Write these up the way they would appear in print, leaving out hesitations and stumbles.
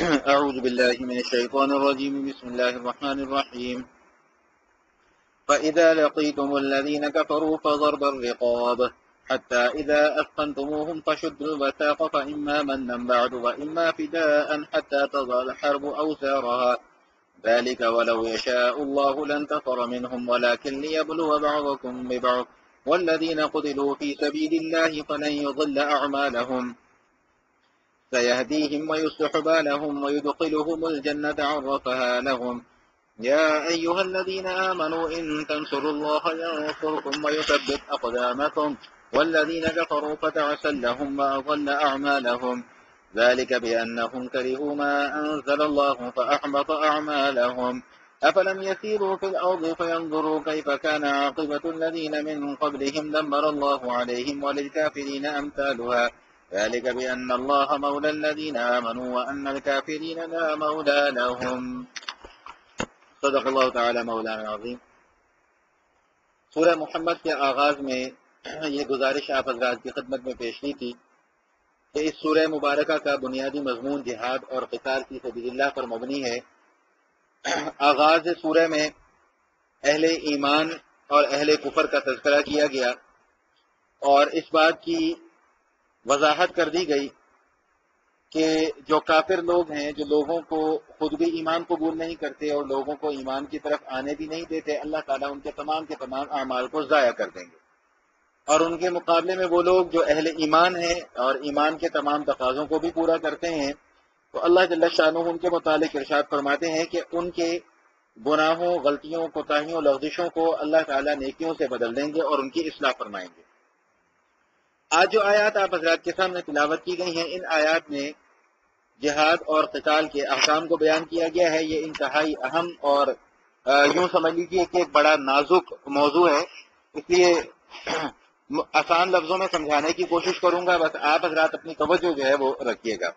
اعوذ باللہ من الشیطان الرجیم بسم اللہ الرحمن الرحیم فإذا لقيتم الذين كفروا فضرب الرقاب حتى إذا أثخنتموهم فشدوا الوثاق فإما منا بعد وإما فداء حتى تضع الحرب أوزارها ذلك ولو يشاء الله لانتصر منهم ولكن ليبلو بعضكم ببعض والذين قتلوا في سبيل الله فلن يضل أعمالهم سيهديهم ويصلح بالهم ويدخلهم الجنة عرفها لهم يا أيها الذين آمنوا إن تنصروا الله ينصركم ويثبت أقدامكم والذين كفروا فتعسا لهم وأضل أعمالهم ذلك بأنهم كرهوا ما أنزل الله فأحبط أعمالهم أفلم يسيروا في الأرض فينظروا كيف كان عاقبة الذين من قبلهم دمر الله عليهم وللكافرين أمثالها ذلك بأن الله مولى الذين آمنوا وأن الكافرين لا مولى لهم صدق اللہ تعالی مولانا العظیم۔ سورہ محمد کے آغاز میں یہ گزارش آپ حضرات کی خدمت میں پیش کی تھی کہ اس سورہ مبارکہ کا بنیادی مضمون جہاد اور قتال فی سبیل اللہ پر مبنی ہے۔ آغاز سورہ میں اہل ایمان اور اہل کفر کا تذکرہ کیا گیا اور اس بات کی وضاحت کر دی گئی کہ جو کافر لوگ ہیں، جو لوگوں کو خود بھی ایمان قبول نہیں کرتے اور لوگوں کو ایمان کی طرف آنے بھی نہیں دیتے، اللہ تعالیٰ ان کے تمام اعمال کو ضائع کر دیں گے، اور ان کے مقابلے میں وہ لوگ جو اہل ایمان ہیں اور ایمان کے تمام تقاضوں کو بھی پورا کرتے ہیں، تو اللہ جل شانہ ان کے متعلق ارشاد فرماتے ہیں کہ ان کے گناہوں، غلطیوں، کوتاہیوں، لغزشوں کو اللہ تعالیٰ نیکیوں سے بدل دیں گے اور ان کی اصلاح فرمائیں گے۔ آج جو آیات آپ حضرات کے سامنے تلاوت کی گئی ہیں، ان آیات میں جہاد اور قتال کے احکام کو بیان کیا گیا ہے۔ یہ انتہائی اہم اور یوں سمجھ لیجیے کہ ایک بڑا نازک موضوع ہے، اس لیے آسان لفظوں میں سمجھانے کی کوشش کروں گا، بس آپ حضرات اپنی توجہ جو ہے وہ رکھیے گا۔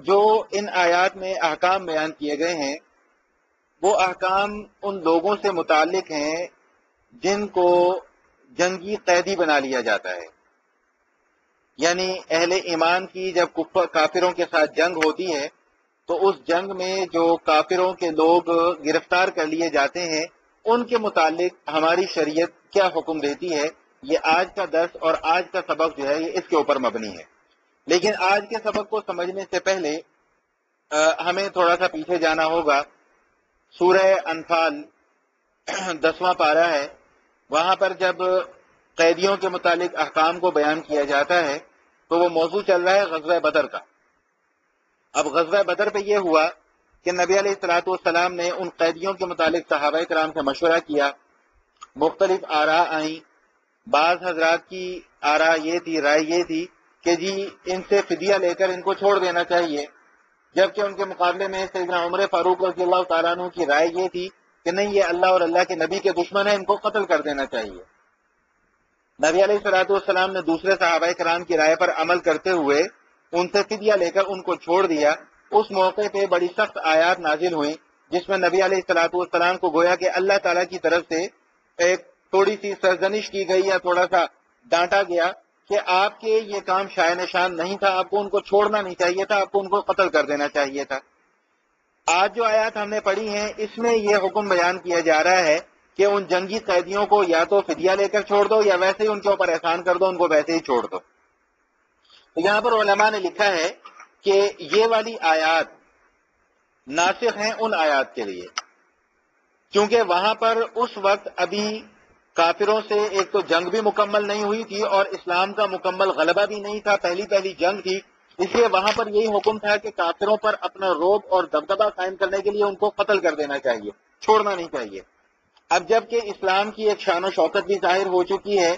جو ان آیات میں احکام بیان کیے گئے ہیں وہ احکام ان لوگوں سے متعلق ہیں جن کو جنگی قیدی بنا لیا جاتا ہے، یعنی اہل ایمان کی جب کافروں کے ساتھ جنگ ہوتی ہے تو اس جنگ میں جو کافروں کے لوگ گرفتار کر لیے جاتے ہیں ان کے متعلق ہماری شریعت کیا حکم دیتی ہے، یہ آج کا درس اور آج کا سبق جو ہے یہ اس کے اوپر مبنی ہے۔ لیکن آج کے سبق کو سمجھنے سے پہلے ہمیں تھوڑا سا پیچھے جانا ہوگا۔ سورہ انفال 10واں پارہ ہے، وہاں پر جب قیدیوں کے متعلق احکام کو بیان کیا جاتا ہے تو وہ موضوع چل رہا ہے غزوہ بدر کا۔ اب غزوہ بدر پہ یہ ہوا کہ نبی علیہ الصلوۃ والسلام نے ان قیدیوں کے متعلق صحابہ کرام سے مشورہ کیا، مختلف آراء آئیں۔ بعض حضرات کی آراء یہ تھی، رائے یہ تھی کہ جی ان سے فدیہ لے کر ان کو چھوڑ دینا چاہیے، جبکہ ان کے مقابلے میں سیدنا عمر فاروق رضی اللہ تعالیٰ عنہ کی رائے یہ تھی کہ نہیں، یہ اللہ اور اللہ کے نبی کے دشمن ہیں، ان کو قتل کر دینا چاہیے۔ نبی علیہ الصلوۃ والسلام نے دوسرے صحابہ کرام کی رائے پر عمل کرتے ہوئے ان سے فدیہ لے کر ان کو چھوڑ دیا۔ اس موقع پہ بڑی سخت آیات نازل ہوئیں جس میں نبی علیہ الصلوۃ والسلام کو گویا کہ اللہ تعالیٰ کی طرف سے ایک تھوڑی سی سرزنش کی گئی یا تھوڑا سا ڈانٹا گیا کہ آپ کے یہ کام شائع نشان نہیں تھا، آپ کو ان کو چھوڑنا نہیں چاہیے تھا، آپ کو ان کو قتل کر دینا چاہیے تھا۔ آج جو آیات ہم نے پڑھی ہیں اس میں یہ حکم بیان کیا جا رہا ہے کہ ان جنگی قیدیوں کو یا تو فدیہ لے کر چھوڑ دو یا ویسے ہی ان کے اوپر احسان کر دو، ان کو ویسے ہی چھوڑ دو۔ تو یہاں پر علماء نے لکھا ہے کہ یہ والی آیات ناسخ ہیں ان آیات کے لیے، کیونکہ وہاں پر اس وقت ابھی کافروں سے ایک تو جنگ بھی مکمل نہیں ہوئی تھی اور اسلام کا مکمل غلبہ بھی نہیں تھا، پہلی جنگ تھی، اس لیے وہاں پر یہی حکم تھا کہ کافروں پر اپنا رعب اور دبدبہ قائم کرنے کے لیے ان کو قتل کر دینا چاہیے، چھوڑنا نہیں چاہیے۔ اب جب کہ اسلام کی ایک شان و شوکت بھی ظاہر ہو چکی ہے،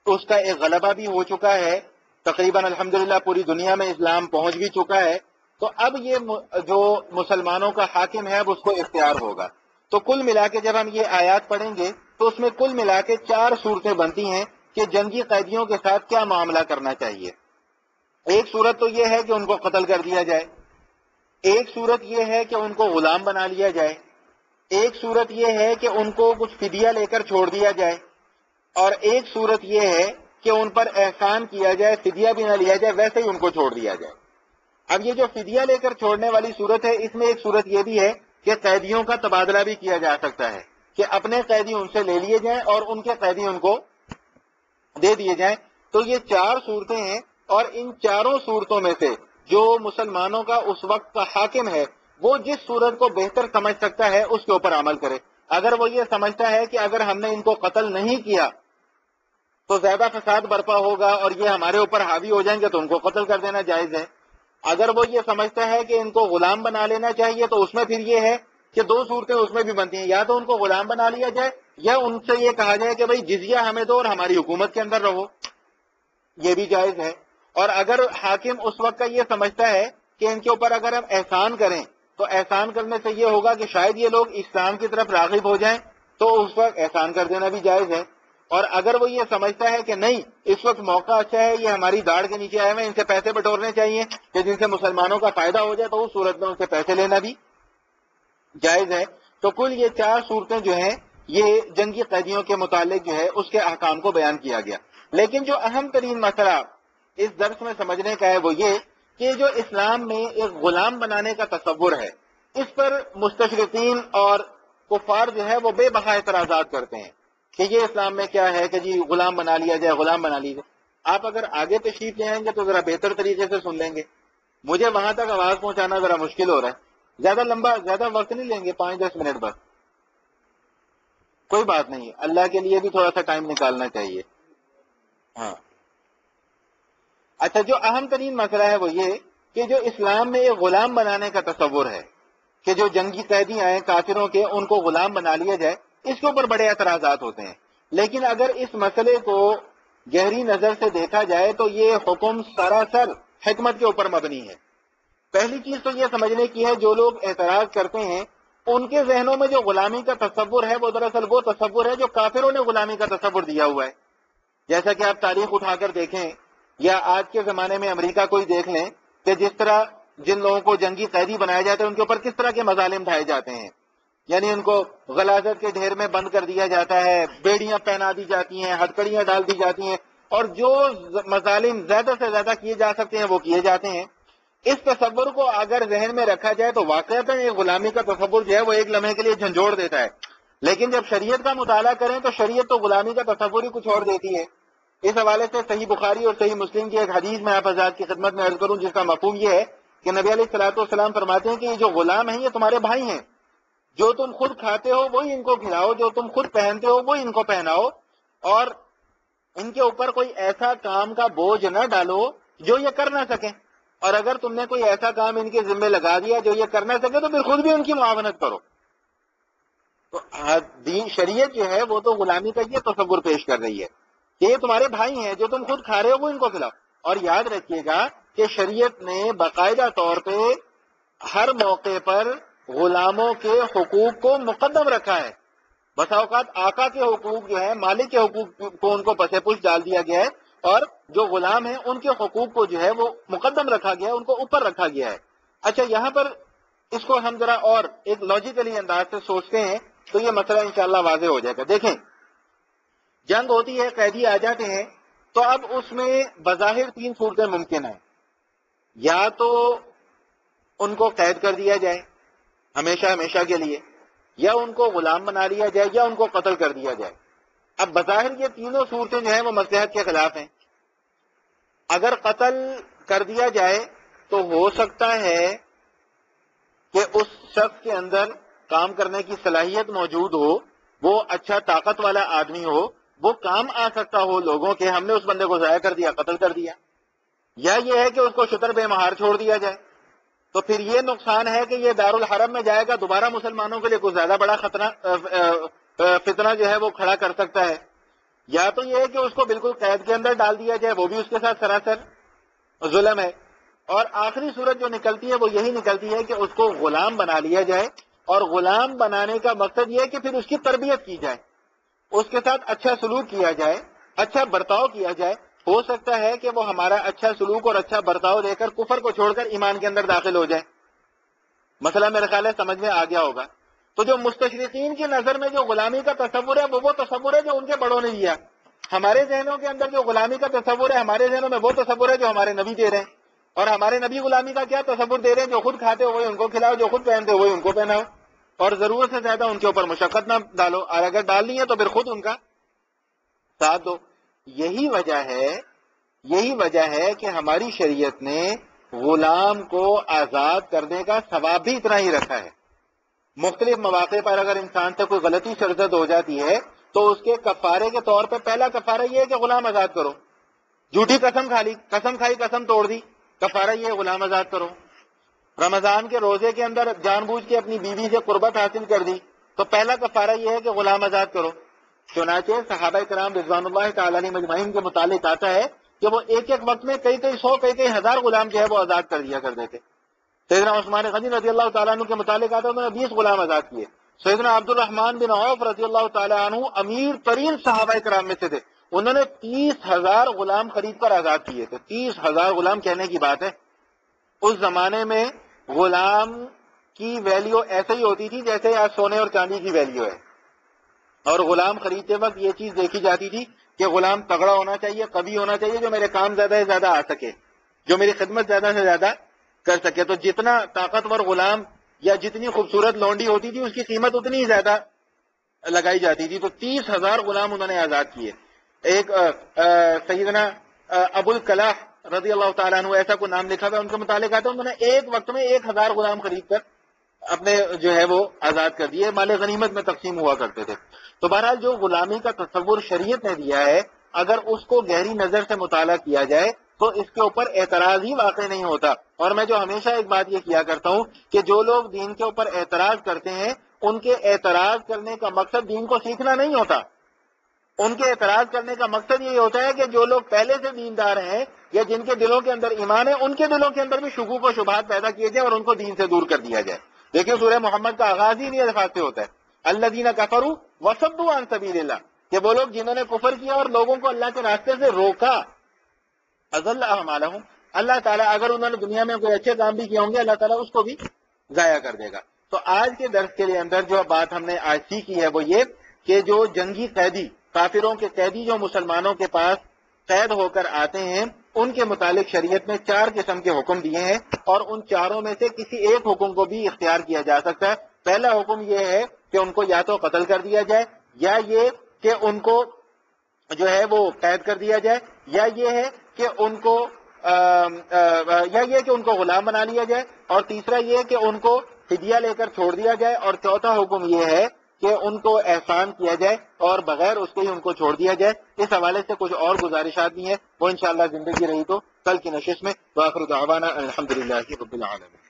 تو اس کا ایک غلبہ بھی ہو چکا ہے، تقریباً الحمدللہ پوری دنیا میں اسلام پہنچ بھی چکا ہے، تو اب یہ جو مسلمانوں کا حاکم ہے اب اس کو اختیار ہوگا۔ تو کل ملا کے جب ہم یہ آیات پڑھیں گے تو اس میں کل ملا کے 4 صورتیں بنتی ہیں کہ جنگی قیدیوں کے ساتھ کیا معاملہ کرنا چاہیے۔ ایک صورت تو یہ ہے کہ ان کو قتل کر دیا جائے، ایک صورت یہ ہے کہ ان کو غلام بنا لیا جائے، ایک صورت یہ ہے کہ ان کو کچھ فدیہ لے کر چھوڑ دیا جائے، اور ایک صورت یہ ہے کہ ان پر احسان کیا جائے، فدیہ بھی نہ لیا جائے، ویسے ہی ان کو چھوڑ دیا جائے۔ اب یہ جو فدیہ لے کر چھوڑنے والی صورت ہے، اس میں ایک صورت یہ بھی ہے کہ قیدیوں کا تبادلہ بھی کیا جا سکتا ہے، کہ اپنے قیدی ان سے لے لیے جائیں اور ان کے قیدی ان کو دے دیے جائیں۔ تو یہ 4 صورتیں ہیں، اور ان چاروں صورتوں میں سے جو مسلمانوں کا اس وقت کا حاکم ہے وہ جس صورت کو بہتر سمجھ سکتا ہے اس کے اوپر عمل کرے۔ اگر وہ یہ سمجھتا ہے کہ اگر ہم نے ان کو قتل نہیں کیا تو زیادہ فساد برپا ہوگا اور یہ ہمارے اوپر حاوی ہو جائیں گے تو ان کو قتل کر دینا جائز ہے۔ اگر وہ یہ سمجھتا ہے کہ ان کو غلام بنا لینا چاہیے تو اس میں پھر یہ ہے کہ 2 صورتیں اس میں بھی بنتی ہیں، یا تو ان کو غلام بنا لیا جائے یا ان سے یہ کہا جائے کہ بھئی جزیہ ہمیں دو اور ہماری حکومت کے اندر رہو، یہ بھی جائز ہے۔ اور اگر حاکم اس وقت کا یہ سمجھتا ہے کہ ان کے اوپر اگر ہم احسان کریں تو احسان کرنے سے یہ ہوگا کہ شاید یہ لوگ اسلام کی طرف راغب ہو جائیں، تو اس وقت احسان کر دینا بھی جائز ہے۔ اور اگر وہ یہ سمجھتا ہے کہ نہیں اس وقت موقع اچھا ہے، یہ ہماری داڑھ کے نیچے آئے ہوئے، ان سے پیسے بٹورنے چاہیے کہ جن سے مسلمانوں کا فائدہ ہو جائے، تو اس صورت میں ان سے پیسے لینا بھی جائز ہے۔ تو کل یہ 4 صورتیں جو ہیں یہ جنگی قیدیوں کے متعلق جو ہے اس کے احکام کو بیان کیا گیا۔ لیکن جو اہم ترین مسئلہ اس درس میں سمجھنے کا ہے وہ یہ کہ جو اسلام میں ایک غلام بنانے کا تصور ہے، اس پر مستشرقین اور کفار جو ہے وہ بے بہا اعتراضات کرتے ہیں کہ یہ اسلام میں کیا ہے کہ جی غلام بنا لیا جائے، غلام بنا لیا جائے۔ آپ اگر آگے تشریف لے آئیں گے تو ذرا بہتر طریقے سے سن لیں گے، مجھے وہاں تک آواز پہنچانا ذرا مشکل ہو رہا ہے۔ زیادہ وقت نہیں لیں گے، 5-10 منٹ بس، کوئی بات نہیں، اللہ کے لیے بھی تھوڑا سا ٹائم نکالنا چاہیے۔ ہاں اچھا، جو اہم ترین مسئلہ ہے وہ یہ کہ جو اسلام میں ایک غلام بنانے کا تصور ہے کہ جو جنگی قیدی آئے کافروں کے ان کو غلام بنا لیا جائے، اس کے اوپر بڑے اعتراضات ہوتے ہیں۔ لیکن اگر اس مسئلے کو گہری نظر سے دیکھا جائے تو یہ حکم سراسر حکمت کے اوپر مبنی ہے۔ پہلی چیز تو یہ سمجھنے کی ہے جو لوگ اعتراض کرتے ہیں ان کے ذہنوں میں جو غلامی کا تصور ہے وہ دراصل وہ تصور ہے جو کافروں نے غلامی کا تصور دیا ہوا ہے۔ جیسا کہ آپ تاریخ اٹھا کر دیکھیں یا آج کے زمانے میں امریکہ کو ہی دیکھ لیں کہ جس طرح جن لوگوں کو جنگی قیدی بنایا جاتا ہے ان کے اوپر کس طرح کے مظالم ڈھائے جاتے ہیں، یعنی ان کو غلاظت کے ڈھیر میں بند کر دیا جاتا ہے، بیڑیاں پہنا دی جاتی ہیں، ہتکڑیاں ڈال دی جاتی ہیں، اور جو مظالم زیادہ سے زیادہ کیے جا سکتے ہیں وہ کیے جاتے ہیں۔ اس تصور کو اگر ذہن میں رکھا جائے تو واقعتاً یہ غلامی کا تصور جو ہے وہ ایک لمحے کے لیے جھنجھوڑ دیتا ہے، لیکن جب شریعت کا مطالعہ کریں تو شریعت تو غلامی کا تصور ہی کچھ اور دیتی ہے۔ اس حوالے سے صحیح بخاری اور صحیح مسلم کی ایک حدیث میں آپ حضرات کی خدمت میں عرض کروں جس کا مفہوم یہ ہے کہ نبی علیہ الصلوۃ والسلام فرماتے ہیں کہ یہ جو غلام ہیں یہ تمہارے بھائی ہیں، جو تم خود کھاتے ہو وہی ان کو کھلاؤ، جو تم خود پہنتے ہو وہی ان کو پہناؤ، اور ان کے اوپر کوئی ایسا کام کا بوجھ نہ ڈالو جو یہ کر نہ سکیں، اور اگر تم نے کوئی ایسا کام ان کے ذمہ لگا دیا جو یہ کر نہ سکے تو پھر خود بھی ان کی معاونت کرو۔ تو شریعت جو ہے وہ تو غلامی کا یہ تصور پیش کر رہی ہے کہ یہ تمہارے بھائی ہیں، جو تم خود کھا رہے ہو وہ ان کو کھلاؤ۔ اور یاد رکھیے گا کہ شریعت نے باقاعدہ طور پہ ہر موقع پر غلاموں کے حقوق کو مقدم رکھا ہے۔ بسا اوقات آقا کے حقوق جو ہے، مالک کے حقوق کو ان کو پسے پش ڈال دیا گیا ہے، اور جو غلام ہیں ان کے حقوق کو جو ہے وہ مقدم رکھا گیا ہے، ان کو اوپر رکھا گیا ہے۔ اچھا، یہاں پر اس کو ہم ذرا اور ایک لاجیکلی انداز سے سوچتے ہیں تو یہ مسئلہ انشاءاللہ واضح ہو جائے گا۔ دیکھیں، جنگ ہوتی ہے، قیدی آ جاتے ہیں، تو اب اس میں بظاہر 3 صورتیں ممکن ہیں، یا تو ان کو قید کر دیا جائے ہمیشہ ہمیشہ کے لیے، یا ان کو غلام بنا لیا جائے، یا ان کو قتل کر دیا جائے۔ اب بظاہر یہ تینوں صورتیں جو ہیں وہ مصلحت کے خلاف ہیں۔ اگر قتل کر دیا جائے تو ہو سکتا ہے کہ اس شخص کے اندر کام کرنے کی صلاحیت موجود ہو، وہ اچھا طاقت والا آدمی ہو، وہ کام آ سکتا ہو لوگوں کے، ہم نے اس بندے کو ضائع کر دیا، قتل کر دیا۔ یا یہ ہے کہ اس کو شتر بے مہار چھوڑ دیا جائے، تو پھر یہ نقصان ہے کہ یہ دارالحرم میں جائے گا، دوبارہ مسلمانوں کے لیے کچھ زیادہ بڑا خطرہ فتنہ جو ہے وہ کھڑا کر سکتا ہے۔ یا تو یہ ہے کہ اس کو بالکل قید کے اندر ڈال دیا جائے، وہ بھی اس کے ساتھ سراسر ظلم ہے۔ اور آخری صورت جو نکلتی ہے وہ یہی نکلتی ہے کہ اس کو غلام بنا لیا جائے، اور غلام بنانے کا مقصد یہ ہے کہ پھر اس کی تربیت کی جائے، اس کے ساتھ اچھا سلوک کیا جائے، اچھا برتاؤ کیا جائے۔ ہو سکتا ہے کہ وہ ہمارا اچھا سلوک اور اچھا برتاؤ دے کر کفر کو چھوڑ کر ایمان کے اندر داخل ہو جائے۔ مسئلہ میرے خیال ہے سمجھ میں آ گیا ہوگا۔ تو جو مستشرقین کی نظر میں جو غلامی کا تصور ہے وہ تصور ہے جو ان کے بڑوں نے دیا۔ ہمارے ذہنوں کے اندر جو غلامی کا تصور ہے، ہمارے ذہنوں میں وہ تصور ہے جو ہمارے نبی دے رہے ہیں۔ اور ہمارے نبی غلامی کا کیا تصور دے رہے ہیں؟ جو خود کھاتے ہو وہی ان کو کھلاؤ، جو خود پہنتے ہو وہی ان کو پہناؤ، اور ضرورت سے زیادہ ان کے اوپر مشقت نہ ڈالو، اور اگر ڈالنی ہے تو پھر خود ان کا ساتھ دو۔ یہی وجہ ہے کہ ہماری شریعت نے غلام کو آزاد کرنے کا ثواب بھی اتنا ہی رکھا ہے۔ مختلف مواقع پر اگر انسان سے کوئی غلطی سرزد ہو جاتی ہے تو اس کے کفارے کے طور پہ پہلا کفارہ یہ ہے کہ غلام آزاد کرو۔ جھوٹی قسم کھا لی، قسم کھائی، قسم توڑ دی، کفارہ یہ ہے غلام آزاد کرو۔ رمضان کے روزے کے اندر جان بوجھ کے اپنی بیوی سے قربت حاصل کر دی تو پہلا کفارہ یہ ہے کہ غلام آزاد کرو۔ چنانچہ صحابہ کرام رضوان اللہ تعالی علیہ مجمعین کے متعلق آتا ہے کہ وہ ایک ایک وقت میں کئی سو کئی ہزار غلام جو ہے وہ آزاد کر دیا کرتے تھے۔ سیدنا عثمان غنی رضی اللہ تعالیٰ عنہ کے متعلق آتا ہے انہوں نے 20 غلام آزاد کیے۔ سیدنا عبد الرحمن بن عوف رضی اللہ تعالیٰ عنہ امیر ترین صحابہ کرام میں سے تھے، انہوں نے 30,000 غلام خرید کر آزاد کیے تھے۔ 30,000 غلام کہنے کی بات ہے۔ اس زمانے میں غلام کی ویلیو ایسے ہی ہوتی تھی جیسے آج سونے اور چاندی کی ویلیو ہے، اور غلام خریدتے وقت یہ چیز دیکھی جاتی تھی کہ غلام تگڑا ہونا چاہیے، قوی ہونا چاہیے، جو میرے کام زیادہ سے زیادہ آ سکے، جو میری خدمت زیادہ سے زیادہ کر سکے۔ تو جتنا طاقتور غلام یا جتنی خوبصورت لونڈی ہوتی تھی اس کی قیمت اتنی ہی زیادہ لگائی جاتی تھی۔ تو 30,000 غلام انہوں نے آزاد کیے۔ ایک سیدنا ابو الکلاح رضی اللہ تعالیٰ عنہ ایسا کوئی نام لکھا تھا، ان کے متعلق آتا ہے انہوں نے ایک وقت میں 1,000 غلام خرید کر اپنے جو ہے وہ آزاد کر دیے، مال غنیمت میں تقسیم ہوا کرتے تھے۔ تو بہرحال جو غلامی کا تصور شریعت نے دیا ہے، اگر اس کو گہری نظر سے مطالعہ کیا جائے تو اس کے اوپر اعتراض ہی واقع نہیں ہوتا۔ اور میں جو ہمیشہ ایک بات یہ کیا کرتا ہوں کہ جو لوگ دین کے اوپر اعتراض کرتے ہیں ان کے اعتراض کرنے کا مقصد دین کو سیکھنا نہیں ہوتا، ان کے اعتراض کرنے کا مقصد یہ ہوتا ہے کہ جو لوگ پہلے سے دیندار ہیں یا جن کے دلوں کے اندر ایمان ہے ان کے دلوں کے اندر بھی شکوک و شبہات پیدا کیے جائے اور ان کو دین سے دور کر دیا جائے۔ دیکھیں سورہ محمد کا آغاز ہی انہیں الفاظ سے ہوتا ہے، الذین کفروا وصدوا عن سبیل اللہ، کہ وہ لوگ جنہوں نے کفر کیا اور لوگوں کو اللہ کے راستے سے روکا، اضل اعمالہم، اللہ تعالیٰ اگر انہوں نے دنیا میں کوئی اچھے کام بھی کیے ہوں گے اللہ تعالیٰ اس کو بھی ضائع کر دے گا۔ تو آج کے درس کے لیے اندر جو بات ہم نے آج سیکھی ہے وہ یہ کہ جو جنگی قیدی، کافروں کے قیدی جو مسلمانوں کے پاس قید ہو کر آتے ہیں ان کے متعلق شریعت میں 4 قسم کے حکم دیے ہیں، اور ان چاروں میں سے کسی ایک حکم کو بھی اختیار کیا جا سکتا ہے۔ پہلا حکم یہ ہے کہ ان کو یا تو قتل کر دیا جائے، یا یہ کہ ان کو جو ہے وہ قید کر دیا جائے، یا یہ ہے کہ ان کو غلام بنا لیا جائے، اور تیسرا یہ کہ ان کو فدیہ لے کر چھوڑ دیا جائے، اور چوتھا حکم یہ ہے کہ ان کو احسان کیا جائے اور بغیر اس کے ہی ان کو چھوڑ دیا جائے۔ اس حوالے سے کچھ اور گزارشات بھی ہیں، وہ انشاءاللہ زندگی رہی تو کل کی نشست میں۔ وآخر دعوانا الحمدللہ رب العالمین۔